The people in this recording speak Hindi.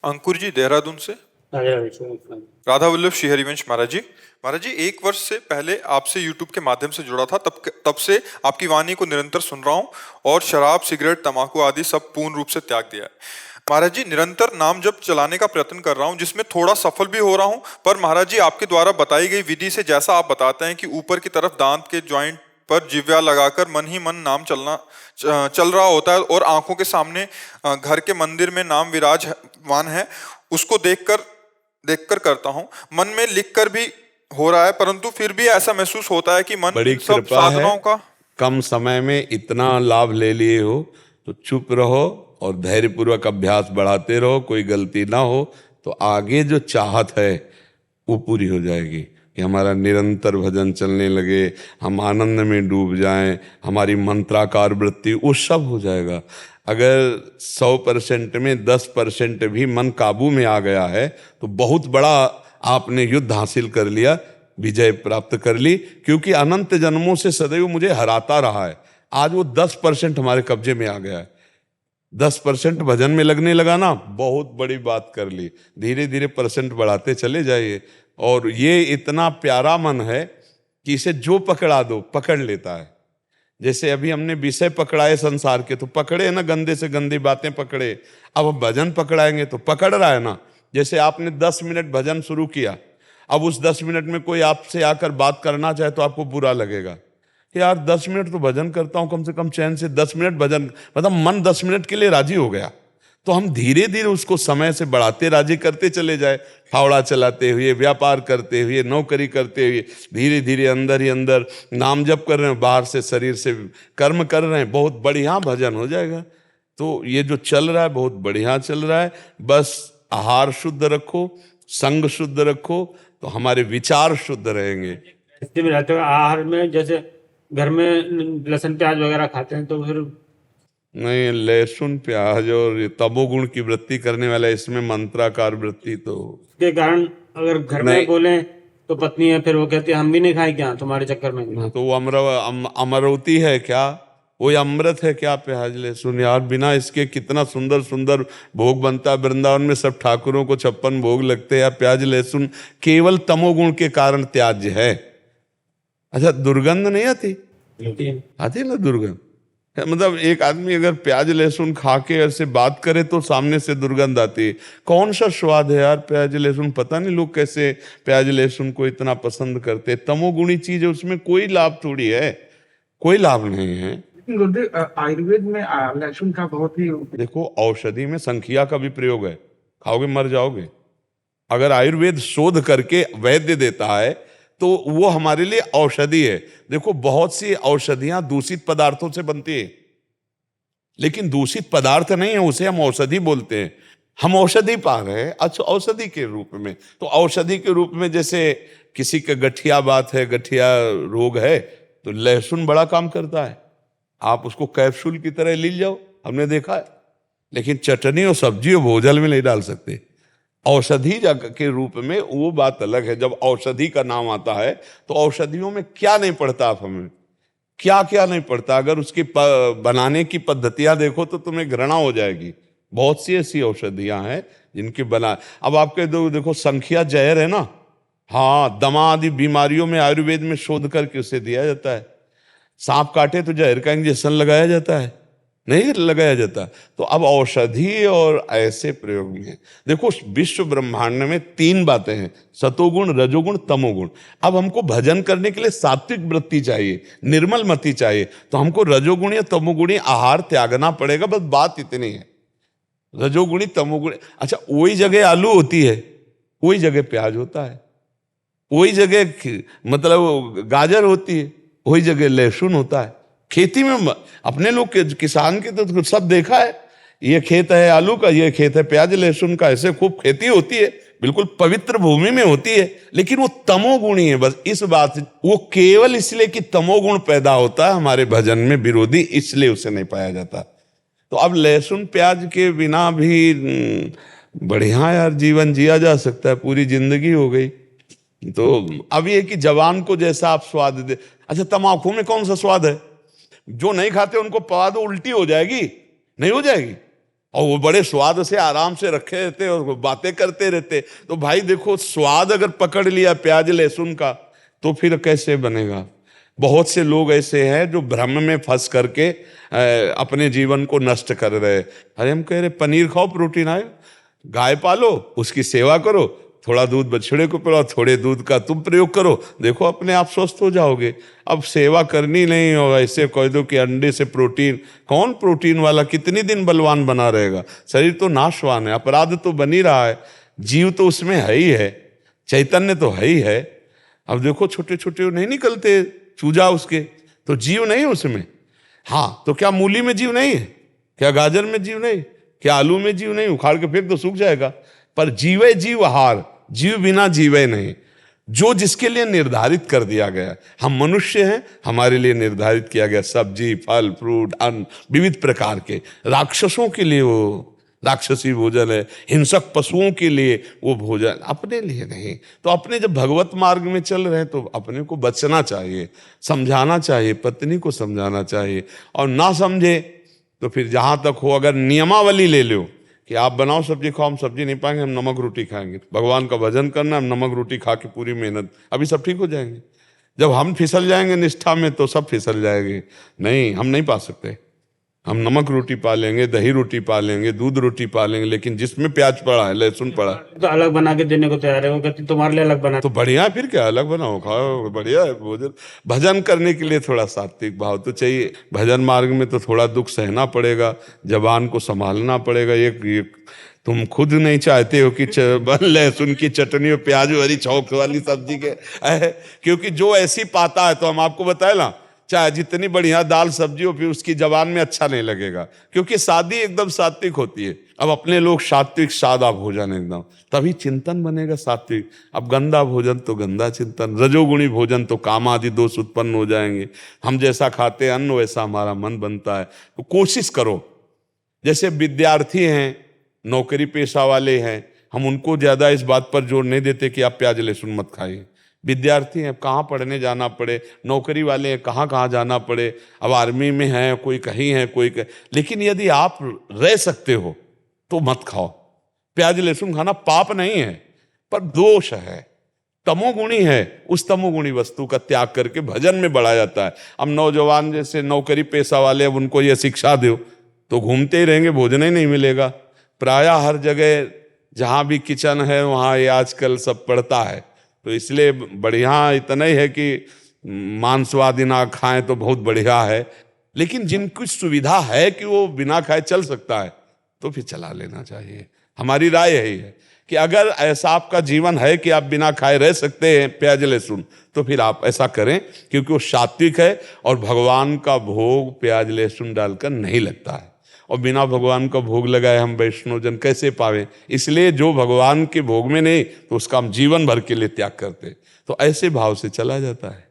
अंकुर जी देहरादून से। राधा वल्लभ श्री हरिवंश महाराज जी। महाराज जी, 1 वर्ष से पहले आपसे यूट्यूब के माध्यम से जुड़ा था, तब से आपकी वाणी को निरंतर सुन रहा हूँ और शराब, सिगरेट, तंबाकू आदि सब पूर्ण रूप से त्याग दिया है। महाराज जी, निरंतर नाम जप चलाने का प्रयत्न कर रहा हूँ, जिसमें थोड़ा सफल भी हो रहा हूँ। पर महाराज जी, आपके द्वारा बताई गई विधि से, जैसा आप बताते हैं कि ऊपर की तरफ दांत के ज्वाइंट पर जिव्या लगाकर मन ही मन नाम चल रहा होता है और आंखों के सामने घर के मंदिर में नाम विराजमान है, उसको देखकर करता हूँ। मन में लिखकर भी हो रहा है, परंतु फिर भी ऐसा महसूस होता है कि मन बड़ी इन सब कृपा है, साधनाओं का कम समय में इतना लाभ ले लिए हो तो चुप रहो और धैर्यपूर्वक अभ्यास बढ़ाते रहो। कोई गलती ना हो तो आगे जो चाहत है वो पूरी हो जाएगी कि हमारा निरंतर भजन चलने लगे, हम आनंद में डूब जाएं, हमारी मंत्राकार वृत्ति, वो सब हो जाएगा। अगर 100% में 10% भी मन काबू में आ गया है तो बहुत बड़ा आपने युद्ध हासिल कर लिया, विजय प्राप्त कर ली। क्योंकि अनंत जन्मों से सदैव मुझे हराता रहा है, आज वो 10% हमारे कब्जे में आ गया है। 10% भजन में लगने लगा ना, बहुत बड़ी बात कर ली। धीरे धीरे परसेंट बढ़ाते चले जाइए। और ये इतना प्यारा मन है कि इसे जो पकड़ा दो पकड़ लेता है। जैसे अभी हमने विषय पकड़ाए संसार के, तो पकड़े ना, गंदे से गंदी बातें पकड़े। अब हम भजन पकड़ाएंगे तो पकड़ रहा है ना। जैसे आपने 10 मिनट भजन शुरू किया, अब उस 10 मिनट में कोई आपसे आकर बात करना चाहे तो आपको बुरा लगेगा कि यार 10 मिनट तो भजन करता हूं, कम से कम चैन से 10 मिनट भजन, मतलब मन 10 मिनट के लिए राजी हो गया। तो हम धीरे धीरे उसको समय से बढ़ाते राजी करते चले जाए। फावड़ा चलाते हुए, व्यापार करते हुए, नौकरी करते हुए, धीरे धीरे अंदर ही अंदर नाम जप कर रहे हैं, बाहर से शरीर से कर्म कर रहे हैं, बहुत बढ़िया भजन हो जाएगा। तो ये जो चल रहा है बहुत बढ़िया चल रहा है। बस आहार शुद्ध रखो, संग शुद्ध रखो, तो हमारे विचार शुद्ध रहेंगे। स्थिति में रहते हुए आहार में, जैसे घर में लहसुन प्याज वगैरह खाते हैं तो फिर नहीं, लहसुन प्याज और तमोगुण की वृत्ति करने वाला, इसमें मंत्राकार वृत्ति तो के कारण अगर घर में नहीं। बोले तो पत्नी है, फिर वो कहती है हम भी नहीं खाएं क्या तुम्हारे चक्कर में। तो वो अमरवती है क्या, वो अमृत है क्या प्याज लहसुन? यार बिना इसके कितना सुंदर सुंदर भोग बनता है वृंदावन में, सब ठाकुरों को 56 भोग लगते हैं। प्याज लहसुन केवल तमोगुण के कारण त्याज्य है। अच्छा, दुर्गंध नहीं आती? आती ना दुर्गंध। मतलब एक आदमी अगर प्याज लहसुन खा के ऐसे बात करे तो सामने से दुर्गंध आती है। कौन सा स्वाद है यार प्याज लहसुन? पता नहीं लोग कैसे प्याज लहसुन को इतना पसंद करते। तमोगुणी चीज है, उसमें कोई लाभ थोड़ी है, कोई लाभ नहीं है। आयुर्वेद में लहसुन का बहुत ही, देखो औषधि में संखिया का भी प्रयोग है, खाओगे मर जाओगे। अगर आयुर्वेद शोध करके वैद्य देता है तो वो हमारे लिए औषधि है। देखो बहुत सी औषधियां दूषित पदार्थों से बनती है, लेकिन दूषित पदार्थ नहीं है, उसे हम औषधि बोलते हैं। हम औषधि पा रहे हैं अच्छा औषधि के रूप में। तो औषधि के रूप में जैसे किसी का गठिया बात है, गठिया रोग है, तो लहसुन बड़ा काम करता है। आप उसको कैप्सूल की तरह ले जाओ, हमने देखा है। लेकिन चटनी और सब्जी और भोजन में नहीं डाल सकते। औषधि के रूप में वो बात अलग है। जब औषधि का नाम आता है तो औषधियों में क्या नहीं पड़ता, आप हमें क्या क्या नहीं पड़ता। अगर उसकी बनाने की पद्धतियां देखो तो तुम्हें घृणा हो जाएगी। बहुत सी ऐसी औषधियां हैं जिनकी बना, अब आपके देखो संख्या जहर है ना, हाँ, दमा आदि बीमारियों में आयुर्वेद में शोध करके उसे दिया जाता है। सांप काटे तो जहर का इंजेक्शन लगाया जाता है, नहीं लगाया जाता। तो अब औषधि और ऐसे प्रयोग में देखो, विश्व ब्रह्मांड में 3 बातें हैं, सतोगुण, रजोगुण, तमोगुण। अब हमको भजन करने के लिए सात्विक वृत्ति चाहिए, निर्मल मति चाहिए, तो हमको रजोगुणी या तमोगुणी आहार त्यागना पड़ेगा। बस बात इतनी है, रजोगुणी तमोगुणी। अच्छा, वही जगह आलू होती है, वही जगह प्याज होता है, वही जगह मतलब गाजर होती है, वही जगह लहसुन होता है। खेती में अपने लोग किसान के तो सब देखा है, ये खेत है आलू का, ये खेत है प्याज लहसुन का, ऐसे खूब खेती होती है, बिल्कुल पवित्र भूमि में होती है। लेकिन वो तमोगुणी है, बस इस बात से वो केवल इसलिए कि तमोगुण पैदा होता है हमारे भजन में विरोधी, इसलिए उसे नहीं पाया जाता। तो अब लहसुन प्याज के बिना भी बढ़िया यार जीवन जिया जा सकता है, पूरी जिंदगी हो गई। तो अब ये कि जवान को जैसा आप स्वाद दे। अच्छा, तम्बाकू में कौन सा स्वाद है? जो नहीं खाते उनको पवा दो, उल्टी हो जाएगी, नहीं हो जाएगी? और वो बड़े स्वाद से आराम से रखे रहते और बातें करते रहते। तो भाई देखो, स्वाद अगर पकड़ लिया प्याज लहसुन का तो फिर कैसे बनेगा। बहुत से लोग ऐसे हैं जो भ्रम में फंस करके अपने जीवन को नष्ट कर रहे हैं। अरे हम कह रहे पनीर खाओ, प्रोटीन आए, गाय पालो, उसकी सेवा करो, थोड़ा दूध बछड़े को पिलाओ, थोड़े दूध का तुम प्रयोग करो, देखो अपने आप स्वस्थ हो जाओगे। अब सेवा करनी नहीं और ऐसे कह दो कि अंडे से प्रोटीन, कौन प्रोटीन वाला कितनी दिन बलवान बना रहेगा। शरीर तो नाशवान है, अपराध तो बन ही रहा है, जीव तो उसमें है ही है, चैतन्य तो है ही है। अब देखो छोटे छोटे नहीं निकलते चूजा उसके, तो जीव नहीं उसमें। हाँ, तो क्या मूली में जीव नहीं है, क्या गाजर में जीव नहीं, क्या आलू में जीव नहीं, उखाड़ के फिर तो सूख जाएगा। पर जीवे जीव आहार, जीव बिना जीवे नहीं, जो जिसके लिए निर्धारित कर दिया गया। हम मनुष्य हैं, हमारे लिए निर्धारित किया गया सब्जी, फल, फ्रूट, अन्न विविध प्रकार के। राक्षसों के लिए वो राक्षसी भोजन है, हिंसक पशुओं के लिए वो भोजन, अपने लिए नहीं। तो अपने जब भगवत मार्ग में चल रहे हैं तो अपने को बचना चाहिए, समझाना चाहिए, पत्नी को समझाना चाहिए। और ना समझे तो फिर जहां तक हो, अगर नियमावली ले लो कि आप बनाओ सब्जी खाओ, हम सब्जी नहीं पाएंगे, हम नमक रोटी खाएंगे, भगवान का भजन करना, हम नमक रोटी खा के पूरी मेहनत, अभी सब ठीक हो जाएंगे। जब हम फिसल जाएंगे निष्ठा में तो सब फिसल जाएंगे। नहीं, हम नहीं पा सकते। हम नमक रोटी पा लेंगे, दही रोटी पा लेंगे, दूध रोटी पा लेंगे, लेकिन जिसमें प्याज पड़ा है, लहसुन पड़ा है, तो अलग बना के देने को तैयार है। वो कहती तुम्हारे लिए अलग बना। तो बढ़िया है, फिर क्या, अलग बनाओ खाओ, बढ़िया है भोजन। भजन करने के लिए थोड़ा सात्विक भाव तो चाहिए। भजन मार्ग में तो थोड़ा दुख सहना पड़ेगा, जबान को संभालना पड़ेगा। एक तुम खुद नहीं चाहते हो कि लहसुन की चटनी और प्याज वाली चौक वाली सब्जी के क्योंकि जो ऐसी पाता है, तो हम आपको बताए ना, चाहे जितनी बढ़िया दाल सब्जी हो, फिर उसकी जबान में अच्छा नहीं लगेगा, क्योंकि सादी एकदम सात्विक होती है। अब अपने लोग सात्विक सादा भोजन एकदम, तभी चिंतन बनेगा सात्विक। अब गंदा भोजन तो गंदा चिंतन, रजोगुणी भोजन तो काम आदि दोष उत्पन्न हो जाएंगे। हम जैसा खाते हैं अन्न, वैसा हमारा मन बनता है। तो कोशिश करो, जैसे विद्यार्थी हैं, नौकरी पेशा वाले हैं, हम उनको ज्यादा इस बात पर जोर नहीं देते कि आप प्याज लहसुन मत खाइए। विद्यार्थी हैं, कहाँ पढ़ने जाना पड़े, नौकरी वाले हैं, कहाँ कहाँ जाना पड़े, अब आर्मी में हैं, कोई कहीं है, कोई कहीं। लेकिन यदि आप रह सकते हो तो मत खाओ। प्याज लहसुन खाना पाप नहीं है, पर दोष है, तमोगुणी है। उस तमोगुणी वस्तु का त्याग करके भजन में बढ़ा जाता है। अब नौजवान जैसे नौकरी पेशा वाले, अब उनको ये शिक्षा दो तो घूमते ही रहेंगे, भोजन ही नहीं मिलेगा। प्रायः हर जगह जहाँ भी किचन है वहाँ ये आजकल सब पड़ता है। तो इसलिए बढ़िया इतना ही है कि मांसवादी ना खाएं तो बहुत बढ़िया है, लेकिन जिनकी सुविधा है कि वो बिना खाए चल सकता है तो फिर चला लेना चाहिए। हमारी राय यही है कि अगर ऐसा आपका जीवन है कि आप बिना खाए रह सकते हैं प्याज लहसुन, तो फिर आप ऐसा करें, क्योंकि वो सात्विक है और भगवान का भोग प्याज लहसुन डालकर नहीं लगता है। और बिना भगवान का भोग लगाए हम वैष्णव जन कैसे पावे। इसलिए जो भगवान के भोग में नहीं, तो उसका हम जीवन भर के लिए त्याग करते। तो ऐसे भाव से चला जाता है।